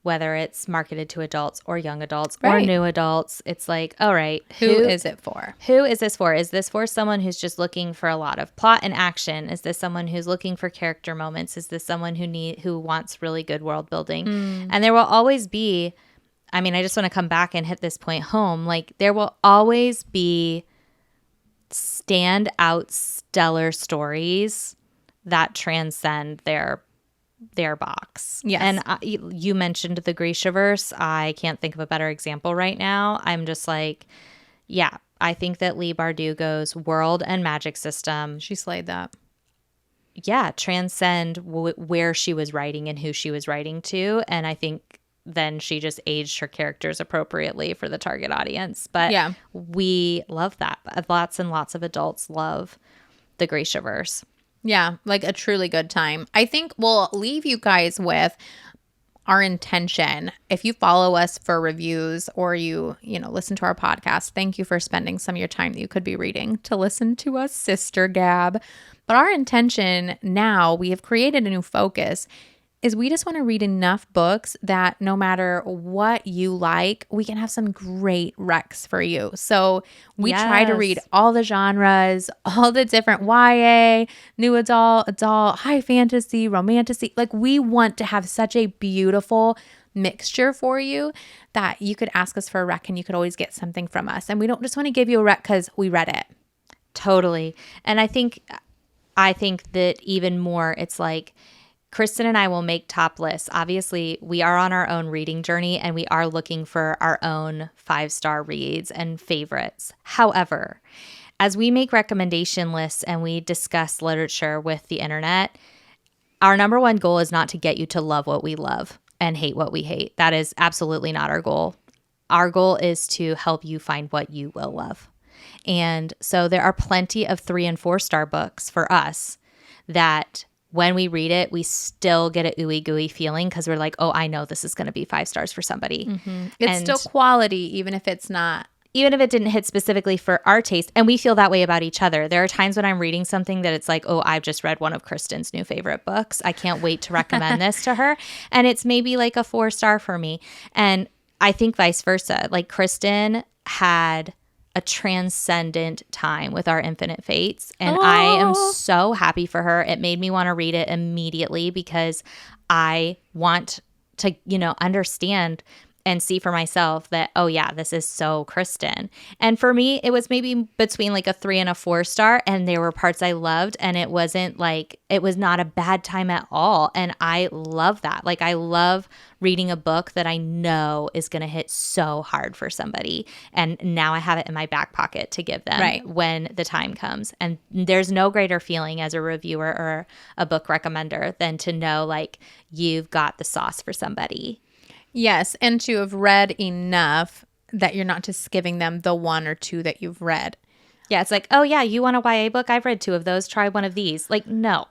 whether it's marketed to adults or young adults or new adults. It's like, all right, who is it for? Who is this for? Is this for someone who's just looking for a lot of plot and action? Is this someone who's looking for character moments? Is this someone who wants really good world building? And there will always be, I mean, I just want to come back and hit this point home. Like there will always be stand out stellar stories that transcend their box. Yes. And you mentioned the Grishaverse. I can't think of a better example right now. I'm just like, yeah, I think that Leigh Bardugo's world and magic system. She slayed that. Yeah, transcend where she was writing and who she was writing to. And I think then she just aged her characters appropriately for the target audience. But we love that. Lots and lots of adults love the Grishaverse. Yeah, like a truly good time. I think we'll leave you guys with our intention. If you follow us for reviews or you listen to our podcast, thank you for spending some of your time that you could be reading to listen to us, Sister Gab. But our intention now, we have created a new focus, is we just want to read enough books that no matter what you like, we can have some great recs for you. So we try to read all the genres, all the different YA, new adult, high fantasy, romantasy. Like we want to have such a beautiful mixture for you that you could ask us for a rec and you could always get something from us. And we don't just want to give you a rec because we read it. Totally. And I think that even more, it's like, Kristen and I will make top lists. Obviously, we are on our own reading journey and we are looking for our own 5-star reads and favorites. However, as we make recommendation lists and we discuss literature with the internet, our number one goal is not to get you to love what we love and hate what we hate. That is absolutely not our goal. Our goal is to help you find what you will love. And so there are plenty of 3- and 4-star books for us that when we read it, we still get a ooey gooey feeling because we're like, oh, I know this is going to be 5 stars for somebody. Mm-hmm. It's still quality, even if it's not. Even if it didn't hit specifically for our taste. And we feel that way about each other. There are times when I'm reading something that it's like, oh, I've just read one of Kristen's new favorite books. I can't wait to recommend this to her. And it's maybe like a 4-star for me. And I think vice versa. Like Kristen had a a transcendent time with Our Infinite Fates. And I am so happy for her. It made me want to read it immediately because I want to, understand and see for myself that, oh yeah, this is so Kristen. And for me, it was maybe between like a 3 and a 4 star. And there were parts I loved, and it was not a bad time at all. And I love that. Like, I love reading a book that I know is going to hit so hard for somebody. And now I have it in my back pocket to give them when the time comes. And there's no greater feeling as a reviewer or a book recommender than to know like you've got the sauce for somebody. Yes, and to have read enough that you're not just giving them the 1 or 2 that you've read. Yeah, it's like, oh yeah, you want a YA book? I've read 2 of those. Try one of these. Like, no.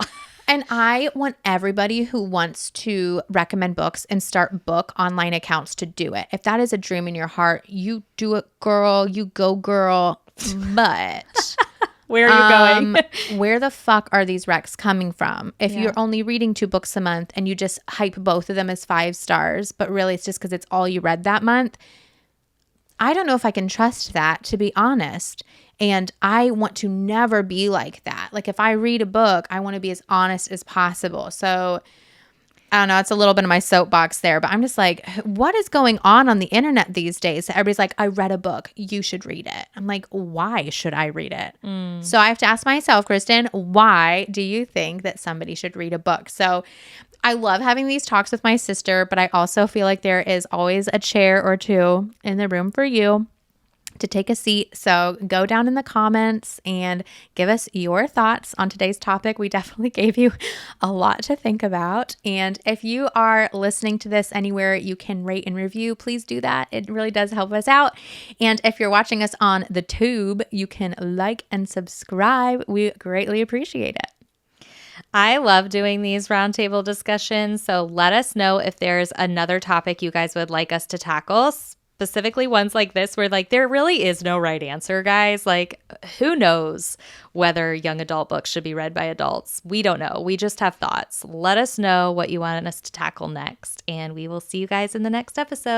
And I want everybody who wants to recommend books and start book online accounts to do it. If that is a dream in your heart, you do it, girl. You go, girl. But where are you going? Where the fuck are these recs coming from? If you're only reading 2 books a month and you just hype both of them as 5 stars, but really it's just because it's all you read that month, I don't know if I can trust that, to be honest. And I want to never be like that. Like, if I read a book, I want to be as honest as possible. So I don't know, it's a little bit of my soapbox there, but I'm just like, what is going on the internet these days? Everybody's like, I read a book, you should read it. I'm like, why should I read it? So I have to ask myself, Kristen, why do you think that somebody should read a book? So I love having these talks with my sister, but I also feel like there is always a chair or 2 in the room for you to take a seat. So go down in the comments and give us your thoughts on today's topic. We definitely gave you a lot to think about. And if you are listening to this anywhere you can rate and review, please do that. It really does help us out. And if you're watching us on the tube, you can like and subscribe. We greatly appreciate it. I love doing these roundtable discussions. So let us know if there's another topic you guys would like us to tackle. Specifically ones like this where like there really is no right answer, guys. Like, who knows whether young adult books should be read by adults? We don't know. We just have thoughts. Let us know what you want us to tackle next, and we will see you guys in the next episode.